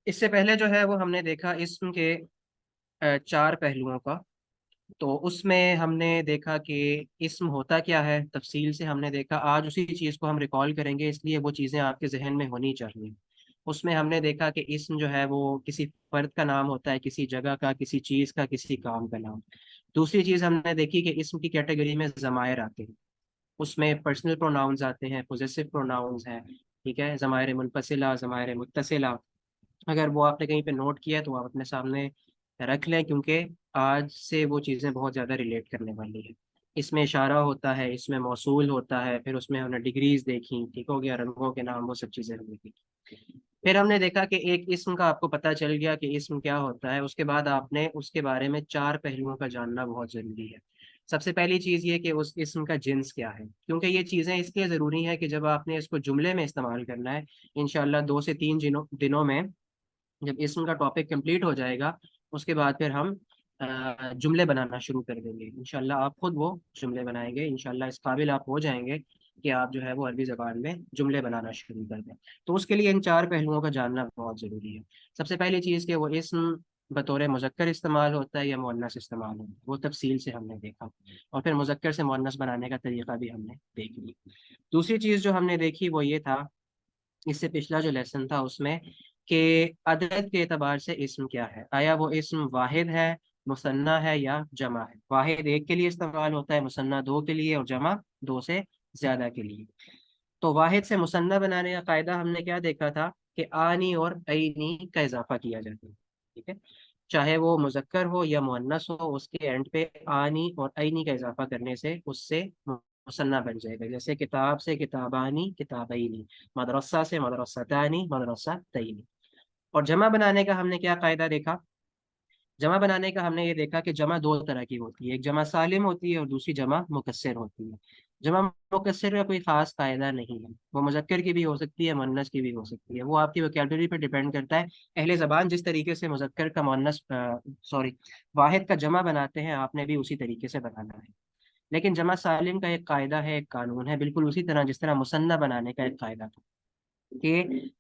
इससे पहले जो है वो हमने देखा इसम के चार पहलुओं का। तो उसमें हमने देखा कि इस्म होता क्या है, तफसील से हमने देखा। आज उसी चीज़ को हम रिकॉल करेंगे, इसलिए वो चीज़ें आपके जहन में होनी चाहिए। उसमें हमने देखा कि इस्म जो है वो किसी फर्द का नाम होता है, किसी जगह का, किसी चीज़ का, किसी काम का नाम। दूसरी चीज़ हमने देखी कि इस्म की कैटेगरी में ज़मायर आते हैं। उसमें पर्सनल प्रोनाउंस आते हैं, पोजेसिव प्रोनाउंस हैं, ठीक है, ज़मायर मुनफसिला, ज़मायर मुत्तसिला। अगर वो आपने कहीं पे नोट किया है तो आप अपने सामने रख लें, क्योंकि आज से वो चीज़ें बहुत ज़्यादा रिलेट करने वाली है। इसमें इशारा होता है, इसमें मौसूल होता है, फिर उसमें हमने डिग्रीज देखी, ठीक हो गया, रंगों के नाम, वो सब चीज़ें हमने देखी। फिर हमने देखा कि एक इस्म का आपको पता चल गया कि इस्म क्या होता है, उसके बाद आपने उसके बारे में चार पहलुओं का जानना बहुत ज़रूरी है। सबसे पहली चीज़ ये कि उस इस्म का जिन्स क्या है, क्योंकि ये चीज़ें इसलिए ज़रूरी हैं कि जब आपने इसको जुमले में इस्तेमाल करना है, इंशाल्लाह 2 से 3 दिनों में जब इसम का टॉपिक कंप्लीट हो जाएगा, उसके बाद फिर हम जुमले बनाना शुरू कर देंगे इंशाल्लाह। आप खुद वो जुमले बनाएंगे इंशाल्लाह, इस काबिल आप हो जाएंगे कि आप जो है वो अरबी ज़बान में जुमले बनाना शुरू कर दें। तो उसके लिए इन चार पहलुओं का जानना बहुत ज़रूरी है। सबसे पहली चीज़ कि वो इसम बतौर मुज़क्कर इस्तेमाल होता है या मुअन्नस इस्तेमाल होता है, वो तफसील से हमने देखा। और फिर मुज़क्कर से मुअन्नस बनाने का तरीका भी हमने देख लिया। दूसरी चीज़ जो हमने देखी वो ये था, इससे पिछला जो लेसन था उसमें, कि अदद के एतबार से इस्म क्या है, आया वो इस्म वाहिद है, मुसन्ना है या जमा है। वाहिद एक के लिए इस्तेमाल होता है, मुसन्ना दो के लिए, और जमा दो से ज्यादा के लिए। तो वाहिद से मुसन्ना बनाने का कायदा हमने क्या देखा था, कि आनी और ऐनी का इजाफा किया जाता है, ठीक है। चाहे वो मुजक्कर हो या मुअन्नस हो, उसके एंड पे आनी और ऐनी का इजाफा करने से उससे मुसन्ना बन जाएगा। जैसे किताब से किताबानी, किताबैनी। मदरसा से मदरसतानी, मदरसतैनी। और जमा बनाने का हमने क्या कायदा देखा, जमा बनाने का हमने ये देखा कि जमा दो तरह की होती है, एक जमा सालिम होती है और दूसरी जमा मुकस्सर होती है। जमा मुकस्सर का कोई खास कायदा नहीं है, वो मुजक्कर की भी हो सकती है, मुअन्नस की भी हो सकती है, वो आपकी वोकैबुलरी पर डिपेंड करता है। अहले ज़बान जिस तरीके से मुजक्कर का मुअन्नस सॉरी वाहिद का जमा बनाते हैं, आपने भी उसी तरीके से बनाना है। लेकिन जमा सालिम का एक कायदा है, एक कानून है, बिल्कुल उसी तरह जिस तरह मुसन्ना बनाने का एक कायदा था, कि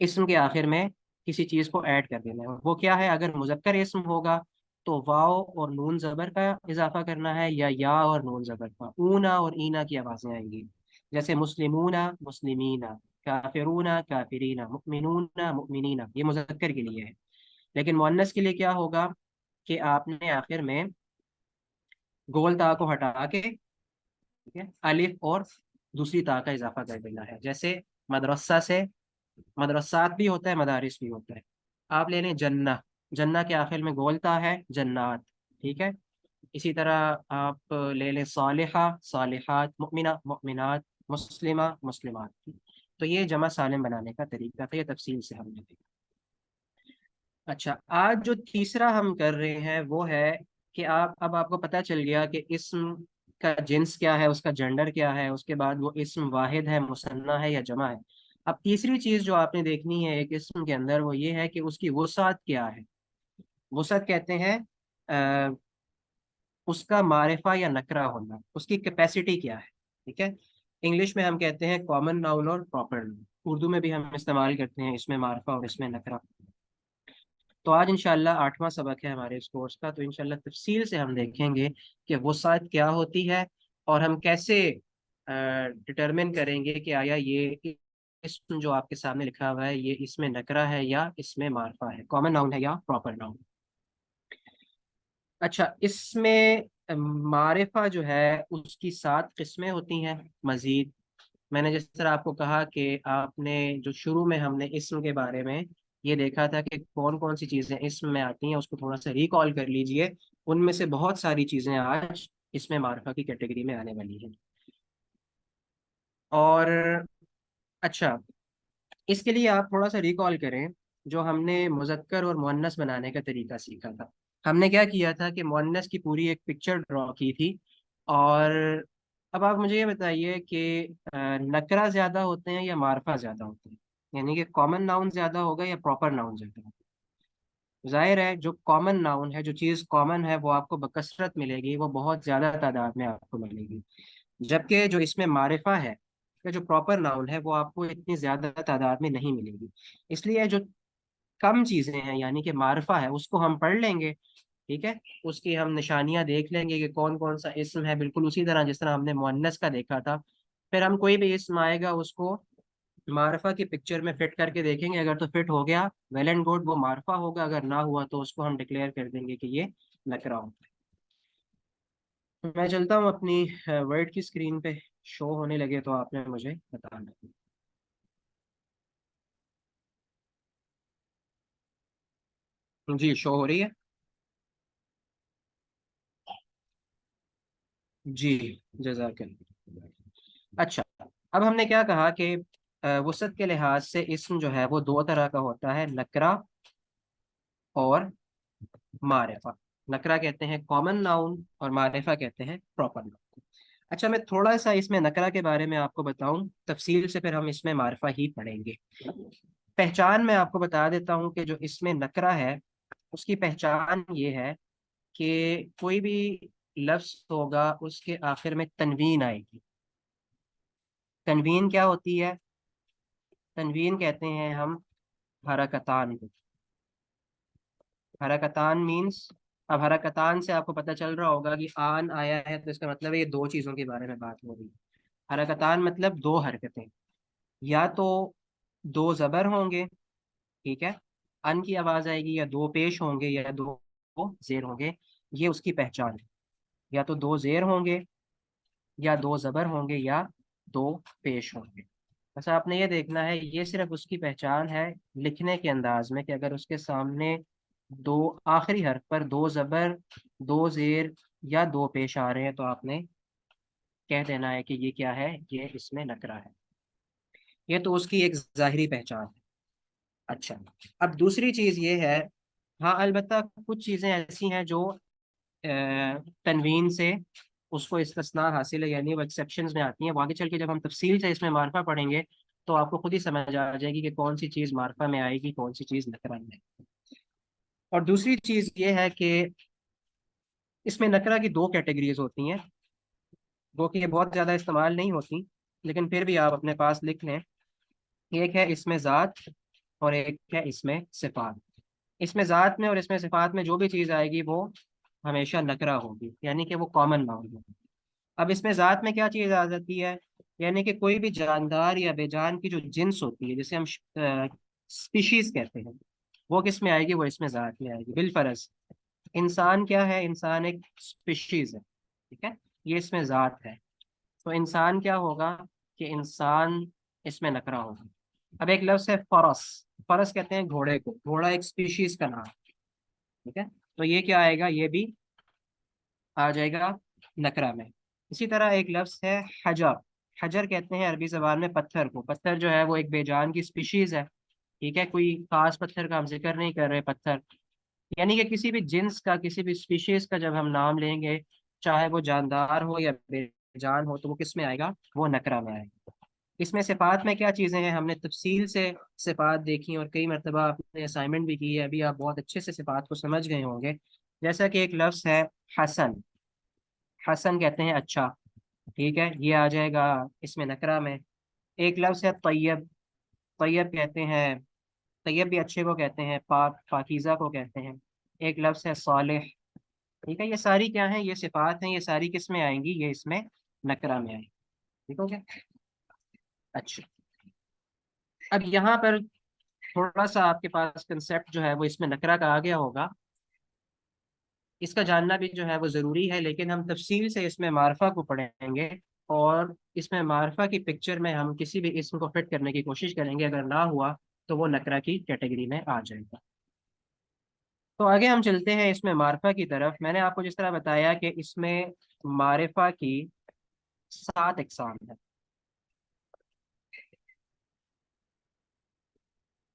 इस्म के आखिर में किसी चीज को ऐड कर देना है। वो क्या है, अगर मुजक्कर इस्म होगा तो वाव और नून जबर का इजाफा करना है, या और नून जबर का, ऊना और ईना की आवाजें आएंगी। जैसे मुस्लिमूना, मुस्लिमीना, काफिरूना, काफिरीना, मुमिनूना, मुमिनीना, ये मुजक्कर के लिए है। लेकिन मुअन्नस के लिए क्या होगा, कि आपने आखिर में गोल ता को हटा के, ठीक है, अलिफ और दूसरी ता का इजाफा कर देना है। जैसे मदरसा से मदरसात भी होता है, मदारिस भी होता है। आप ले लें जन्ना, जन्ना के आखिर में गोलता है, जन्नात, ठीक है। इसी तरह आप ले लें सालिहा, सालिहात, मुमिना, मुमिनात, मुस्लिमा, मुस्लिमात। तो ये जमा सालिम बनाने का तरीका था, ये तफसील से हमने देखा। अच्छा, आज जो तीसरा हम कर रहे हैं वो है कि आप, अब आपको पता चल गया कि इस्म का जिन्स क्या है, उसका जेंडर क्या है, उसके बाद वो इस्म वाहिद है, मुसन्ना है या जमा है। अब तीसरी चीज जो आपने देखनी है एक इस्म के अंदर, वो ये है कि उसकी वुसात क्या है। वुसात कहते हैं अ, उसका मारिफा या नकरा होना, उसकी कैपेसिटी क्या है, ठीक है। इंग्लिश में हम कहते हैं कॉमन नाउन और प्रॉपर नाउन, उर्दू में भी हम इस्तेमाल करते हैं इसमें मारिफा और इसमें नकरा। तो आज इंशाल्लाह 8वां सबक है हमारे इस कोर्स का, तो इंशाल्लाह तफसील से हम देखेंगे कि वसात क्या होती है, और हम कैसे डिटरमिन करेंगे कि आया ये इसम जो आपके सामने लिखा हुआ है, ये इसमें नकरा है या इसमें मारफा है, कॉमन नाउन है या प्रॉपर नाउन। अच्छा, इसमें मारिफा जो है उसकी 7 किस्में होती हैं मजीद। मैंने जिस तरह आपको कहा कि आपने जो शुरू में हमने इस्म के बारे में ये देखा था कि कौन कौन सी चीज़ें इस्म में आती हैं, उसको थोड़ा सा रिकॉल कर लीजिए। उनमें से बहुत सारी चीज़ें आज इसमें मारिफा की कैटेगरी में आने वाली हैं। और अच्छा, इसके लिए आप थोड़ा सा रिकॉल करें, जो हमने मुजक्कर और मुअन्नस बनाने का तरीका सीखा था। हमने क्या किया था कि मुअन्नस की पूरी एक पिक्चर ड्रॉ की थी। और अब आप मुझे ये बताइए कि नकरा ज्यादा होते हैं या मारफा ज्यादा होते हैं, यानी कि कॉमन नाउन ज्यादा होगा या प्रॉपर नाउन ज्यादा होगा। जाहिर है जो कॉमन नाउन है, जो चीज़ कॉमन है, वो आपको बकसरत मिलेगी, वो बहुत ज्यादा तादाद में आपको मिलेगी। जबकि जो इसमें मारिफा है, या जो प्रॉपर नाउन है, वो आपको इतनी ज्यादा तादाद में नहीं मिलेगी। इसलिए जो कम चीज़ें हैं यानी कि मारफा है उसको हम पढ़ लेंगे। ठीक है, उसकी हम निशानियां देख लेंगे कि कौन कौन सा इस्म है, बिल्कुल उसी तरह जिस तरह हमने मुअन्नस का देखा था। फिर हम कोई भी इस्म आएगा उसको मारफा की पिक्चर में फिट करके देखेंगे, अगर तो फिट हो गया वेल एंड गुड, वो मारफा होगा, अगर ना हुआ तो उसको हम डिक्लेयर कर देंगे कि ये नकरा हो। मैं चलता हूँ अपनी वर्ड की स्क्रीन पे, शो होने लगे तो आपने मुझे बताना। जी शो हो रही है। जी जज़ाकल्लाह। अच्छा, अब हमने क्या कहा कि वसत के लिहाज से इस्म जो है वो दो तरह का होता है, नकरा और मारिफा। नकरा कहते हैं कॉमन नाउन और मारिफा कहते हैं प्रॉपर नाउन। अच्छा, मैं थोड़ा सा इसमें नकरा के बारे में आपको बताऊं तफसील से, फिर हम इसमें मारिफा ही पढ़ेंगे। पहचान मैं आपको बता देता हूं कि जो इसमें नकरा है उसकी पहचान ये है कि कोई भी लफ्ज होगा उसके आखिर में तनवीन आएगी। तनवीन क्या होती है? तनवीन कहते हैं हम हरकतान को। हरकतान मीन्स, अब हरकतान से आपको पता चल रहा होगा कि आन आया है तो इसका मतलब है ये दो चीज़ों के बारे में बात हो रही है। हरकतान मतलब दो हरकतें, या तो दो जबर होंगे, ठीक है, अन की आवाज आएगी, या दो पेश होंगे या दो जेर होंगे, ये उसकी पहचान है। या तो दो जेर होंगे या दो जबर होंगे या दो पेश होंगे। बस आपने ये देखना है, ये सिर्फ उसकी पहचान है लिखने के अंदाज में, कि अगर उसके सामने दो आखिरी हर्फ पर दो जबर, दो जेर या दो पेश आ रहे हैं तो आपने कह देना है कि ये क्या है, ये इसमें नकरा है। ये तो उसकी एक जाहिरी पहचान है। अच्छा, अब दूसरी चीज ये है, हाँ अलबत्ता कुछ चीजें ऐसी हैं जो तनवीन से उसको इस्तिस्ना हासिल है, यानी वो एक्सेप्शंस में आती हैं। वो आगे चल के जब हम तफसील से इसमें मार्फा पढ़ेंगे तो आपको खुद ही समझ आ जाएगी कि कौन सी चीज़ मार्फा में आएगी, कौन सी चीज़ नकरा में। और दूसरी चीज़ ये है कि इसमें नकरा की दो कैटेगरीज होती हैं, जो कि ये बहुत ज़्यादा इस्तेमाल नहीं होती, लेकिन फिर भी आप अपने पास लिख लें। एक है इसमें ज़ात और एक है इसमें सिफात। इसमें ज़ात में और इसमें सिफात में जो भी चीज़ आएगी वो हमेशा नकरा होगी, यानी कि वो कॉमन नाउन होगी। अब इसमें ज़ात में क्या चीज़ आ जाती है, यानी कि कोई भी जानदार या बेजान की जो जिन्स होती है, जिसे हम स्पीशीज कहते हैं, वो किस में आएगी, वो इसमें ज़ात में आएगी। बिलफरज इंसान क्या है, इंसान एक स्पीशीज है, ठीक है, ये इसमें ज़ात है। तो इंसान क्या होगा कि इंसान इसमें नकरा होगा। अब एक लफ्ज़ है फरस। फरस कहते हैं घोड़े को, घोड़ा एक स्पीशीज का नाम, ठीक है, तो ये क्या आएगा, ये भी आ जाएगा नकरा में। इसी तरह एक लफ्ज है हजर। हजर कहते हैं अरबी जबान में पत्थर को। पत्थर जो है वो एक बेजान की स्पीशीज है, ठीक है, कोई खास पत्थर का हम जिक्र नहीं कर रहे, पत्थर। यानी कि किसी भी जिन्स का, किसी भी स्पीशीज का जब हम नाम लेंगे, चाहे वो जानदार हो या बेजान हो, तो वो किस में आएगा, वो नकरा में आएगा। इसमें सिफात में क्या चीज़ें हैं, हमने तफसील से सिफात देखी और कई मरतबा आपने असाइनमेंट भी की है, अभी आप बहुत अच्छे से सिफात को समझ गए होंगे। जैसा कि एक लफ्ज़ है हसन। हसन कहते हैं अच्छा, ठीक है, ये आ जाएगा इसमें नकरा में। एक लफ्ज़ है तैयब। तैयब कहते हैं, तैयब भी अच्छे को कहते हैं, पाक पाकीज़ा को कहते हैं। एक लफ्ज़ है सालिह। ठीक है, ये सारी क्या है, ये सिफात हैं, ये सारी किस में आएंगी, ये इसमें नकरा में आएंगी। ठीक हो गया। अच्छा, अब यहाँ पर थोड़ा सा आपके पास कंसेप्ट जो है वो इसमें नकरा का आ गया होगा, इसका जानना भी जो है वो ज़रूरी है, लेकिन हम तफसील से इसमें मार्फा को पढ़ेंगे और इसमें मार्फा की पिक्चर में हम किसी भी इसम को फिट करने की कोशिश करेंगे, अगर ना हुआ तो वो नकरा की कैटेगरी में आ जाएगा। तो आगे हम चलते हैं इसमें मार्फा की तरफ। मैंने आपको जिस तरह बताया कि इसमें मारिफा की 7 अक़साम है,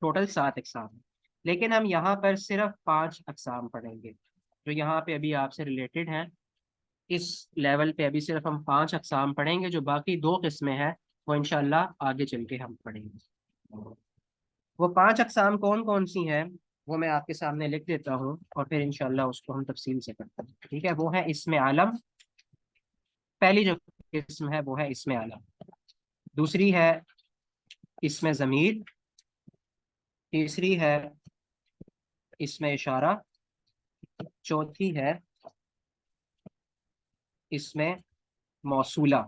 टोटल 7 अक़साम है, लेकिन हम यहाँ पर सिर्फ 5 अक़साम पढ़ेंगे जो यहाँ पे अभी आपसे रिलेटेड हैं। इस लेवल पे अभी सिर्फ हम 5 अक़साम पढ़ेंगे, जो बाकी दो किस्में हैं वो इंशाल्लाह आगे चल के हम पढ़ेंगे। वो 5 अक़साम कौन कौन सी हैं वो मैं आपके सामने लिख देता हूँ और फिर इंशाल्लाह उसको हम तफसील से करते हैं। ठीक है, वो है इसमें आलम। पहली जो किस्म है वो है इसमें आलम। दूसरी है इसमें ज़मीर। तीसरी है इसमें इशारा। चौथी है इसमें मौसूला।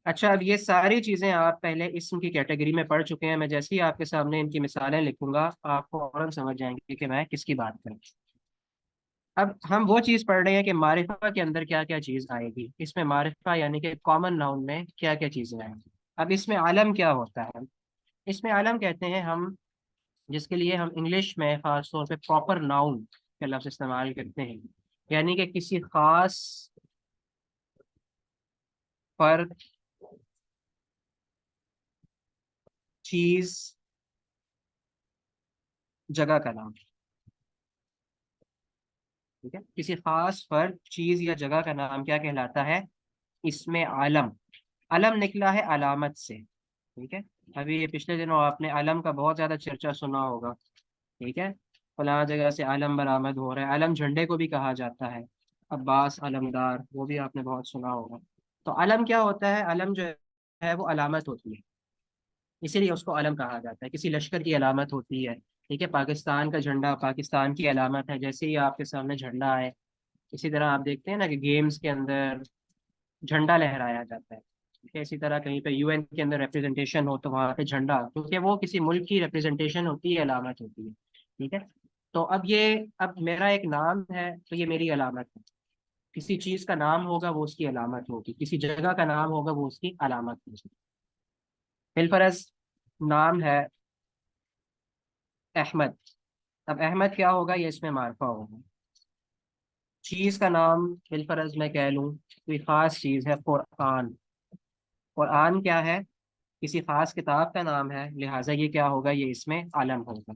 अच्छा, अब ये सारी चीजें आप पहले इस्म की कैटेगरी में पढ़ चुके हैं। मैं जैसे ही आपके सामने इनकी मिसालें लिखूंगा आप फौरन समझ जाएंगे कि मैं किसकी बात करूं। अब हम वो चीज पढ़ रहे हैं कि मारिफा के अंदर क्या क्या चीज आएगी। इसमें मारिफा यानी कि कॉमन नाउन में क्या क्या चीजें आएंगी। अब इसमें आलम क्या होता है? इसमें आलम कहते हैं हम जिसके लिए हम इंग्लिश में खास तौर पे प्रॉपर नाउन का लफ्ज इस्तेमाल करते हैं। यानी कि किसी खास फर्द, चीज, जगह का नाम। ठीक है, किसी खास फर्द, चीज या जगह का नाम क्या कहलाता है? इसमें आलम। अलम निकला है अलामत से। ठीक है, अभी ये पिछले दिनों आपने अलम का बहुत ज्यादा चर्चा सुना होगा। ठीक है, फलां जगह से अलम बरामद हो रहा है। अलम झंडे को भी कहा जाता है। अब्बास अलमदार, वो भी आपने बहुत सुना होगा। तो अलम क्या होता है? अलम जो है वो अलामत होती है, इसीलिए उसको अलम कहा जाता है। किसी लश्कर की अलामत होती है। ठीक है, पाकिस्तान का झंडा पाकिस्तान की अलामत है। जैसे ही आपके सामने झंडा है, इसी तरह आप देखते हैं ना कि गेम्स के अंदर झंडा लहराया जाता है। ठीक है, इसी तरह कहीं पे यूएन के अंदर रिप्रेजेंटेशन हो तो वहाँ पे झंडा, क्योंकि वो किसी मुल्क की रिप्रेजेंटेशन होती है, अलामत होती है। ठीक है, तो अब मेरा एक नाम है तो ये मेरी अलामत है। किसी चीज का नाम होगा वो उसकी अलामत होगी, किसी जगह का नाम होगा वो उसकी अलामत होगी। बिलफरज नाम है अहमद। अब अहमद क्या होगा? ये इसमें मार्फा होगा। चीज का नाम बिलफरज मैं कह लूँ कोई खास चीज है, कुरान। कुरान क्या है? किसी खास किताब का नाम है, लिहाजा ये क्या होगा? ये इसमें आलम होगा।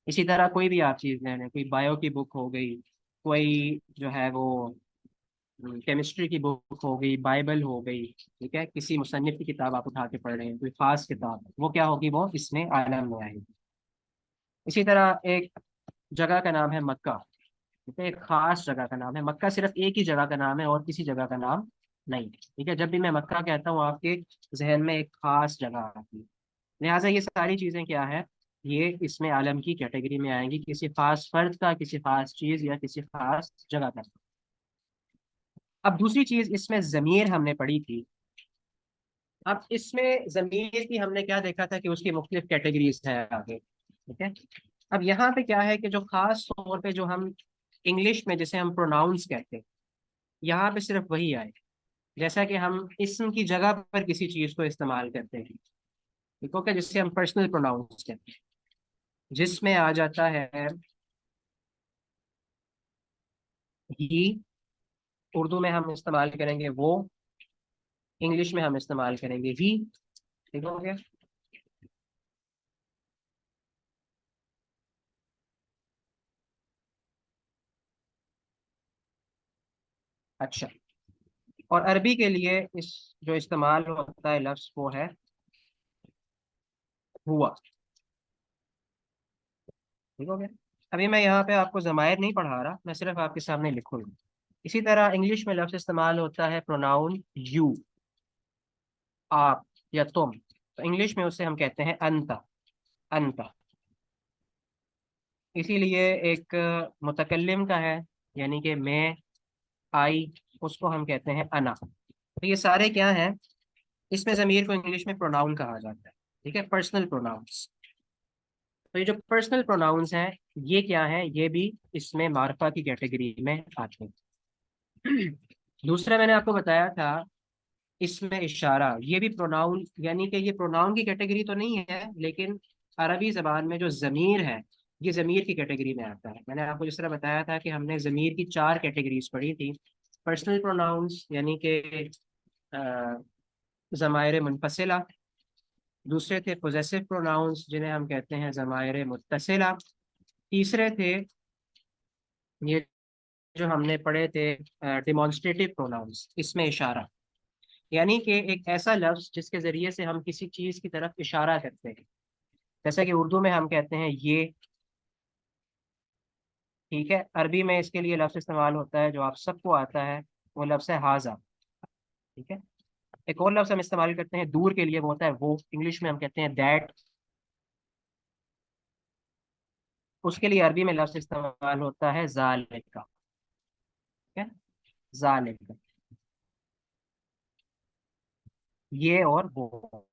इसी तरह कोई भी आप चीज़ ले लें, कोई बायो की बुक हो गई, कोई जो है वो केमिस्ट्री की बुक हो गई, बाइबल हो गई। ठीक है, किसी मुसन्निफ की किताब आप उठा के पढ़ रहे हैं, कोई खास किताब, वो क्या होगी? वो इसमें आलम में आएगी। इसी तरह एक जगह का नाम है मक्का। ठीक है, एक खास जगह का नाम है मक्का, सिर्फ एक ही जगह का नाम है और किसी जगह का नाम नहीं। ठीक है, जब भी मैं मक्का कहता हूँ आपके जहन में एक खास जगह आती है। लिहाजा ये सारी चीजें क्या है? ये इसमें आलम की कैटेगरी में आएंगी, किसी खास फर्द का, किसी खास चीज या किसी खास जगह का। अब दूसरी चीज इसमें जमीर हमने पढ़ी थी। अब इसमें जमीर की हमने क्या देखा था कि उसकी मुख्तलिफ कैटेगरीज है आगे। ठीक है, अब यहाँ पे क्या है कि जो खास तौर पे जो हम इंग्लिश में जिसे हम प्रोनाउंस कहते हैं, यहाँ पे सिर्फ वही आए। जैसा कि हम इसम की जगह पर किसी चीज को इस्तेमाल करते हैं, ठीक है, जिससे हम पर्सनल प्रोनाउंस कहते हैं, जिसमें आ जाता है ही। उर्दू में हम इस्तेमाल करेंगे वो, इंग्लिश में हम इस्तेमाल करेंगे ही। ठीक हो गया? अच्छा, और अरबी के लिए इस जो इस्तेमाल होता है लफ्ज वो है हुआ। ठीक हो गया? अभी मैं यहाँ पे आपको ज़मायर नहीं पढ़ा रहा, मैं सिर्फ आपके सामने लिखूंगा। इसी तरह इंग्लिश में लफ्ज इस्तेमाल होता है प्रोनाउन यू, आप या तुम। तो इंग्लिश में उसे हम कहते हैं अंता। अंता। इसीलिए एक मुतकल्लिम का है, यानी कि मैं, आई, उसको हम कहते हैं अना। तो ये सारे क्या हैं? इसमें ज़मीर को इंग्लिश में प्रोनाउन कहा जाता है। ठीक है, पर्सनल प्रोनाउंस। तो ये जो पर्सनल प्रोनाउंस हैं, ये क्या है? ये भी इसमें मार्फा की कैटेगरी में आते हैं। दूसरा मैंने आपको बताया था इसमें इशारा, ये भी प्रोनाउन, यानी कि ये प्रोनाउन की कैटेगरी तो नहीं है, लेकिन अरबी जबान में जो ज़मीर है ये ज़मीर की कैटेगरी में आता है। मैंने आपको जिस तरह बताया था कि हमने ज़मीर की चार कैटेगरीज पढ़ी थी। पर्सनल प्रोनाउंस यानी कि ज़मायर मुनफसिला। दूसरे थे पोजेसिव प्रोनाउंस जिन्हें हम कहते हैं ज़मायर मुत्तसिला। तीसरे थे ये जो हमने पढ़े थे डिमॉन्स्ट्रेटिव प्रोनाउंस, इसमें इशारा, यानी कि एक ऐसा लफ्ज जिसके जरिए से हम किसी चीज की तरफ इशारा करते हैं। जैसे कि उर्दू में हम कहते हैं ये। ठीक है, अरबी में इसके लिए लफ्ज इस्तेमाल होता है जो आप सबको आता है, वो लफ्ज है हाजा। ठीक है, एक और लफ्ज हम इस्तेमाल करते हैं दूर के लिए, वो होता है वो। इंग्लिश में हम कहते हैं दैट। उसके लिए अरबी में लफ्ज इस्तेमाल होता है ज़ालिका। ठीक है, ज़ालिका, ये और वो।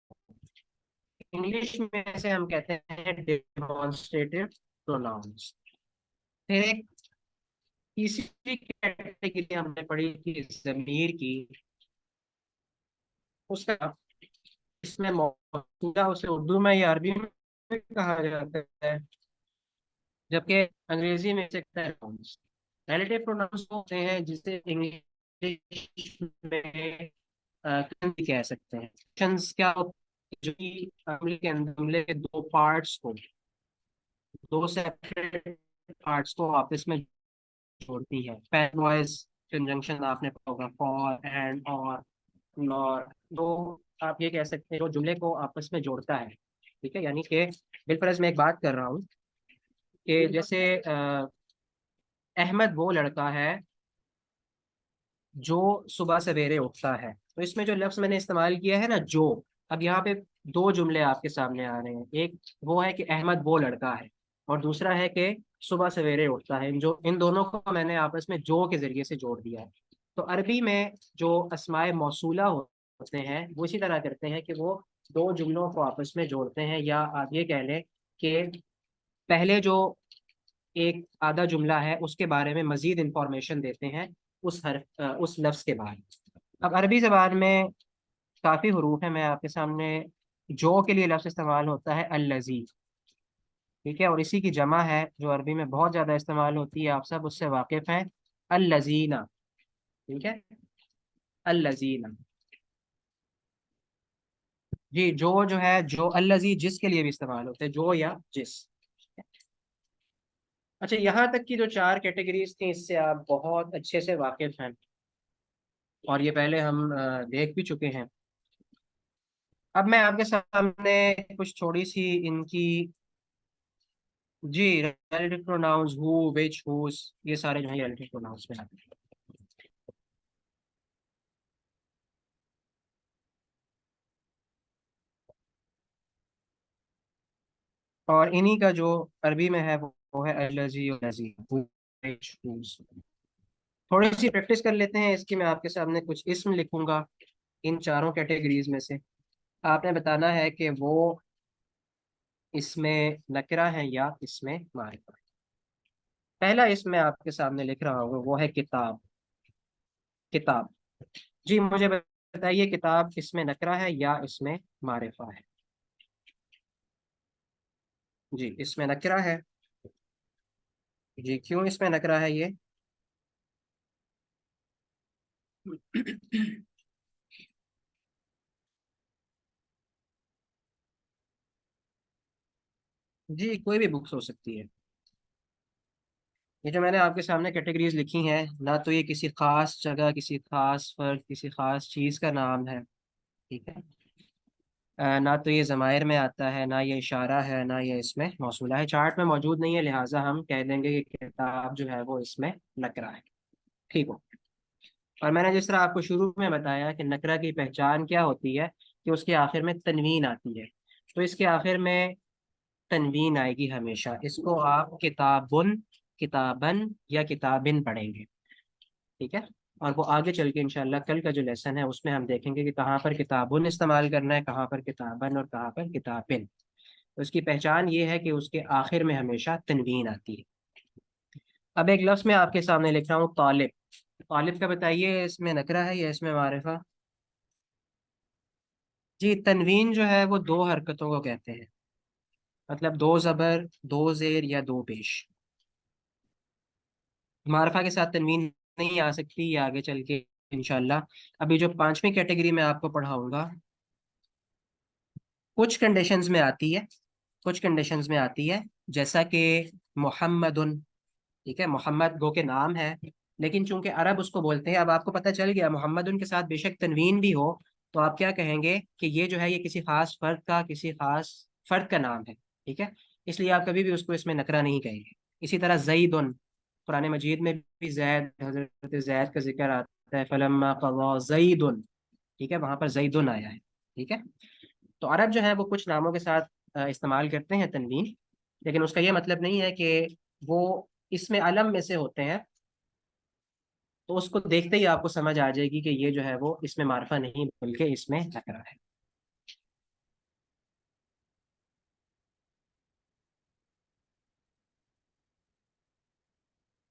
इंग्लिश में से हम कहते हैं डिमॉन्स्ट्रेटिव प्रोनाउंस। फिर एक तीसरी कैटेगरी हमने पढ़ी थी ज़मीर की, उसका इसमें मौजूदा उसे उर्दू में या अरबी में कहा जाता है, जबकि अंग्रेजी में इसे प्रोनाउंस, रिलेटिव प्रोनाउंस होते हैं जिसे इंग्लिश में भी कह सकते हैं। Actions क्या होते हैं? जो कि जुमले के दो पार्ट्स को, दो सेपरेट पार्ट्स को आपस में जोड़ती है। पैर वॉइस कंजंक्शन आपने पढ़ा होगा, फॉर, एंड, और, नॉर। तो आप ये कह सकते हैं जो जुमले को आपस में जोड़ता है। ठीक है, यानी कि बिलफर्ज मैं एक बात कर रहा हूँ कि जैसे अहमद वो लड़का है जो सुबह सवेरे उठता है। तो इसमें जो लफ्ज मैंने इस्तेमाल किया है ना, जो, अब यहाँ पे दो जुमले आपके सामने आ रहे हैं। एक वो है कि अहमद वो लड़का है, और दूसरा है कि सुबह सवेरे उठता है। इन दोनों को मैंने आपस में जो के जरिए से जोड़ दिया है। तो अरबी में जो अस्माए मौसूला होते हैं वो इसी तरह करते हैं कि वो दो जुमलों को आपस में जोड़ते हैं, या आप ये कह लें कि पहले जो एक आधा जुमला है उसके बारे में मजीद इंफॉर्मेशन देते हैं उस लफ्ज के बाद। अब अरबी ज़बान में काफ़ी हरूफ है, मैं आपके सामने जो के लिए लफ्ज इस्तेमाल होता है अल्लज़ी। ठीक है, और इसी की जमा है जो अरबी में बहुत ज़्यादा इस्तेमाल होती है, आप सब उससे वाकिफ़ हैं, अल्लज़ीना। ठीक है, अल्लज़ीना। जी, जो है, जो अल्लज़ी जिसके लिए भी इस्तेमाल होते हैं, जो या जिस। अच्छा, यहाँ तक की जो चार कैटेगरीज थी इससे आप बहुत अच्छे से वाकिफ़ हैं, और ये पहले हम देख भी चुके हैं। अब मैं आपके सामने कुछ थोड़ी सी इनकी, जी, relative pronouns who, which, whose, ये सारे जो है रिलेटिव प्रोनाउंस में आते हैं। और इन्हीं का जो अरबी में है वो है अल्लज़ी और लज़ी, हु, विच, हुज। थोड़ी सी प्रैक्टिस कर लेते हैं इसकी। मैं आपके सामने कुछ इसम लिखूंगा इन चारों कैटेगरीज में से। आपने बताना है कि वो इसमें नकरा है या इसमें मारिफा है। पहला इसम मैं आपके सामने लिख रहा हूँ, वो है किताब। किताब। जी, मुझे बताइए, किताब इसमें नकरा है या इसमें मारिफा है? जी, इसमें नकरा है। जी, क्यों इसमें नकरा है ये? जी, कोई भी बुक्स हो सकती है। ये जो मैंने आपके सामने कैटेगरीज लिखी हैं, ना तो ये किसी खास जगह, किसी खास फर्द, किसी खास चीज़ का नाम है। ठीक है, ना तो ये ज़मायर में आता है, ना ये इशारा है, ना ये इसमें मौसूला है। चार्ट में मौजूद नहीं है, लिहाजा हम कह देंगे कि किताब जो है वो इसमें नकरा है। ठीक हो। और मैंने जिस तरह आपको शुरू में बताया कि नकरा की पहचान क्या होती है, कि उसके आखिर में तनवीन आती है। तो इसके आखिर में तनवीन आएगी हमेशा। इसको आप किताबुन, किताबन या किताबिन पढ़ेंगे। ठीक है, और वो आगे चल के इंशाल्लाह कल का जो लेसन है उसमें हम देखेंगे कि कहाँ पर किताबुन इस्तेमाल करना है, कहाँ पर किताबन, और कहाँ पर किताबिन। तो उसकी पहचान ये है कि उसके आखिर में हमेशा तनवीन आती है। अब एक लफ्ज़ मैं आपके सामने लिख रहा हूँ, तालिब। तालिब का बताइए, इसमें नकरा है या इसमें मारिफा? जी, तनवीन जो है वो दो हरकतों को कहते हैं, मतलब दो ज़बर, दो ज़ेर या दो पेश। मारफा के साथ तनवीन नहीं आ सकती, ये आगे चल के इंशाल्लाह। अभी जो पांचवी कैटेगरी में आपको पढ़ाऊंगा, कुछ कंडीशंस में आती है, कुछ कंडीशंस में आती है, जैसा कि मोहम्मदुन। ठीक है, मोहम्मद गो के नाम है, लेकिन चूंकि अरब उसको बोलते हैं। अब आपको पता चल गया मोहम्मदुन के साथ बेशक तनवीन भी हो, तो आप क्या कहेंगे कि ये जो है ये किसी खास फर्द का, किसी खास फर्द का नाम है। ठीक है, इसलिए आप कभी भी उसको इसमें नकरा नहीं कहेंगे। इसी तरह जईदुन, कुरान मजीद में भी जैद, हजरत जैद का जिक्र आता है, फलम्मा क़ज़ा जईदुन। ठीक है, वहां पर जईदुन आया है। ठीक है, तो अरब जो है वो कुछ नामों के साथ इस्तेमाल करते हैं तनवीन। लेकिन उसका ये मतलब नहीं है कि वो इसमें अलम में से होते हैं। तो उसको देखते ही आपको समझ आ जाएगी कि ये जो है वो इसमें मार्फा नहीं बल्कि इसमें नकरा है।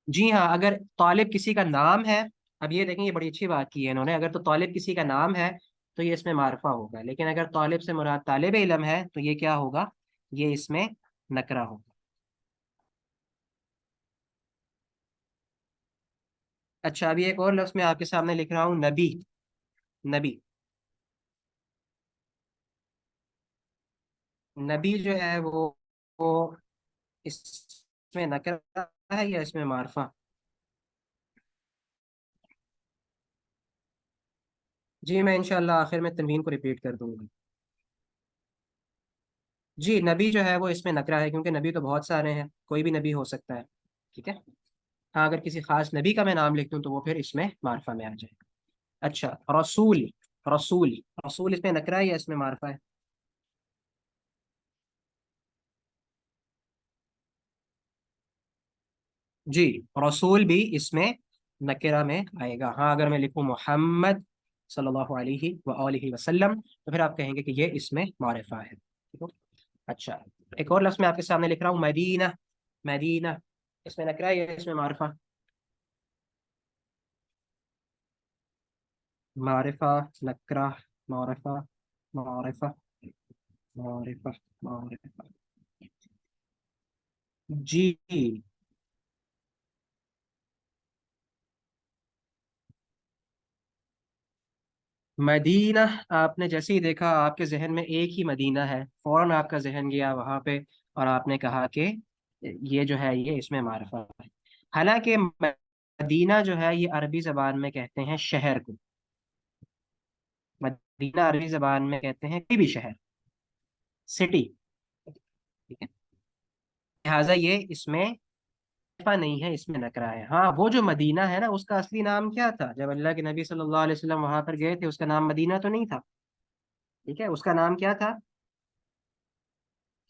जी हाँ, अगर तालिब किसी का नाम है, अब ये देखें, ये बड़ी अच्छी बात की है इन्होंने, अगर तो तालिब किसी का नाम है तो ये इसमें मार्फा होगा, लेकिन अगर तालिब से मुराद तालिब इल्म है तो ये क्या होगा, ये इसमें नकरा होगा। अच्छा, अभी एक और लफ्ज मैं आपके सामने लिख रहा हूँ, नबी। नबी। नबी जो है वो इसमें नकरा है या इसमें मार्फा? जी, मैं इंशाल्लाह आखिर में तनवीन को रिपीट कर दूंगा। जी, नबी जो है वो इसमें नकरा है, क्योंकि नबी तो बहुत सारे हैं, कोई भी नबी हो सकता है। ठीक है। हाँ, अगर किसी खास नबी का मैं नाम लिख दूं तो वो फिर इसमें मार्फा में आ जाएगा। अच्छा, रसूल। रसूल। रसूल इसमें नकरा है या इसमें मार्फा है? जी, रसूल भी इसमें नकरा में आएगा। हाँ, अगर मैं लिखूं मोहम्मद सल्लल्लाहु अलैहि व आलिहि वसल्लम तो फिर आप कहेंगे कि ये इसमें मारिफा है। ठीक हो। अच्छा, एक और लफ्ज मैं आपके सामने लिख रहा हूँ, मदीना। मदीना इसमें नकरा है या इसमें मारिफा? मारिफा, नकरा, मारिफा, मारिफा, मारिफा, मारिफा। जी, मदीना। आपने जैसे ही देखा आपके जहन में एक ही मदीना है, फौरन आपका जहन गया वहां पे और आपने कहा कि ये जो है ये इसमें मारफा है। हालांकि मदीना जो है ये अरबी जबान में कहते हैं शहर को। मदीना अरबी जबान में कहते हैं कोई भी शहर, सिटी। ठीक है। लिहाजा ये इसमें मारिफा नहीं है, इसमें नकरा है। हाँ, वो जो मदीना है ना, उसका असली नाम क्या था जब अल्लाह के नबी सल्लल्लाहु अलैहि वसल्लम वहां पर गए थे? उसका नाम मदीना तो नहीं था। ठीक है, उसका नाम क्या था?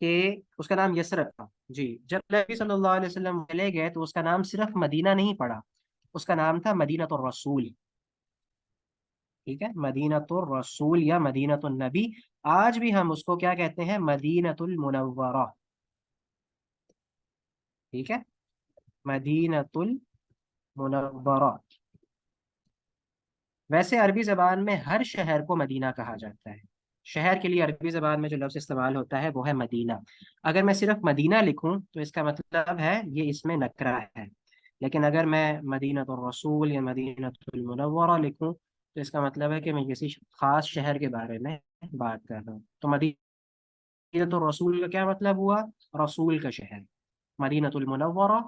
कि उसका नाम यसरब था। जी, जब नबी सल्लल्लाहु अलैहि वसल्लम चले गए तो उसका नाम सिर्फ मदीना नहीं पड़ा, उसका नाम था मदीना तो रसूल। ठीक है, मदीना तो रसूल या मदीना तो नबी। आज भी हम उसको क्या कहते हैं? मदीनतुल मुनव्वरा। ठीक है, मदीनतुल मुनव्वरा। वैसे अरबी जबान में हर शहर को मदीना कहा जाता है। शहर के लिए अरबी जबान में जो लफ्ज़ इस्तेमाल होता है वो है मदीना। अगर मैं सिर्फ मदीना लिखूं तो इसका मतलब है ये इसमें नकरा है। लेकिन अगर मैं मदीनतुर रसूल या मदीनतुल मुनव्वरा लिखूं तो इसका मतलब है कि मैं किसी खास शहर के बारे में बात कर रहा हूँ। तो मदीनतुर रसूल का क्या मतलब हुआ? रसूल का शहर। मदीनतुल मुनव्वरा,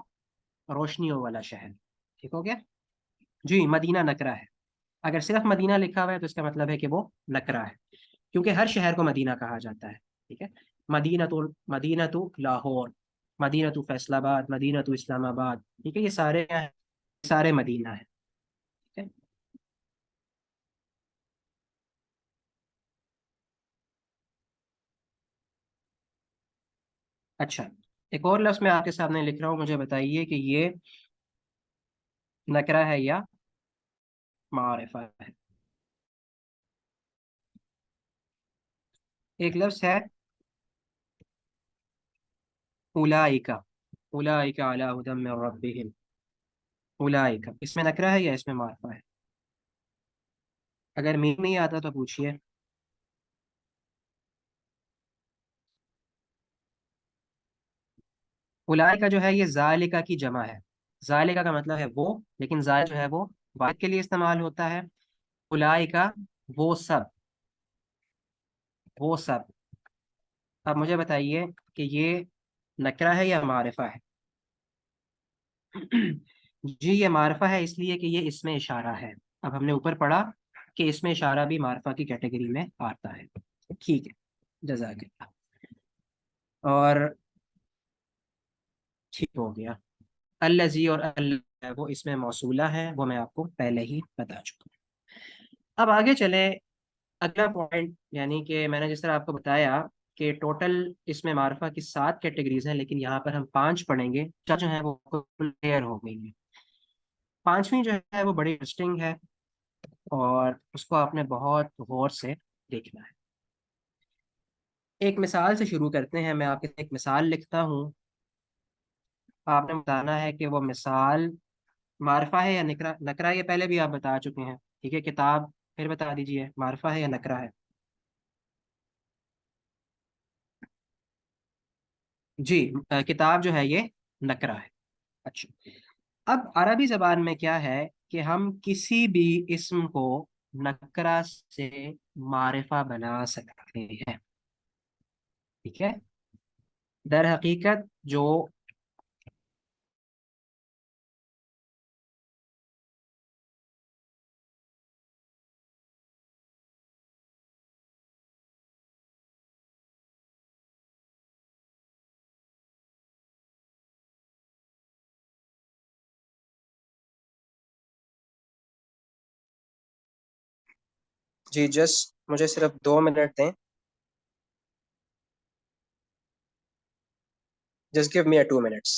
रोशनियों वाला शहर। ठीक हो गया। जी, मदीना नकरा है। अगर सिर्फ मदीना लिखा हुआ है तो इसका मतलब है कि वो नकरा है, क्योंकि हर शहर को मदीना कहा जाता है। ठीक है। मदीना तो लाहौर, मदीना तो फैसलाबाद, मदीना तो इस्लामाबाद। ठीक है, ये सारे क्या हैं? सारे मदीना है। ठीक है। अच्छा, एक और लफ्ज़ मैं आपके सामने लिख रहा हूँ, मुझे बताइए कि ये नकरा है या मारिफा है? एक लफ्ज़ है उलाइका। उलाइका अला हुदम मिन रब्बिहिम। उलाइका इसमें नकरा है या इसमें मारिफा है? अगर मीन नहीं आता तो पूछिए। उलाइका जो है ये जालिका की जमा है। जालिका का मतलब है वो, लेकिन जाल जो है वो वाहिद के लिए इस्तेमाल होता है। उलाइका वो सब, वो सब। अब मुझे बताइए कि ये नकरा है या मारिफा है? जी, ये मारिफा है, इसलिए कि ये इसमें इशारा है। अब हमने ऊपर पढ़ा कि इसमें इशारा भी मारिफा की कैटेगरी में आता है। ठीक है, जज़ाकल्लाह। और ठीक हो गया। अल्लज़ी और अल्लाह वो इसमें मौसूला है, वो मैं आपको पहले ही बता चुका हूँ। अब आगे चले, अगला पॉइंट, यानी कि मैंने जिस तरह आपको बताया कि टोटल इसमें मारिफा की 7 कैटेगरीज हैं, लेकिन यहाँ पर हम 5 पढ़ेंगे, चार जो है वो क्लियर हो गई है। पांचवी जो है वो बड़ी इंटरेस्टिंग है और उसको आपने बहुत गौर से देखना है। एक मिसाल से शुरू करते हैं। मैं आपके लिए एक मिसाल लिखता हूँ, आपने बताना है कि वो मिसाल मारिफा है या नकरा। नकरा ये पहले भी आप बता चुके हैं, ठीक है। किताब फिर बता दीजिए, मारिफा है या नकरा है। जी, किताब जो है ये नकरा है। अच्छा, अब अरबी जबान में क्या है कि हम किसी भी इस्म को नकरा से मारिफा बना सकते हैं, ठीक है। दर हकीकत जो, जी जस्ट मुझे सिर्फ 2 मिनट दें। Just give me 2 minutes.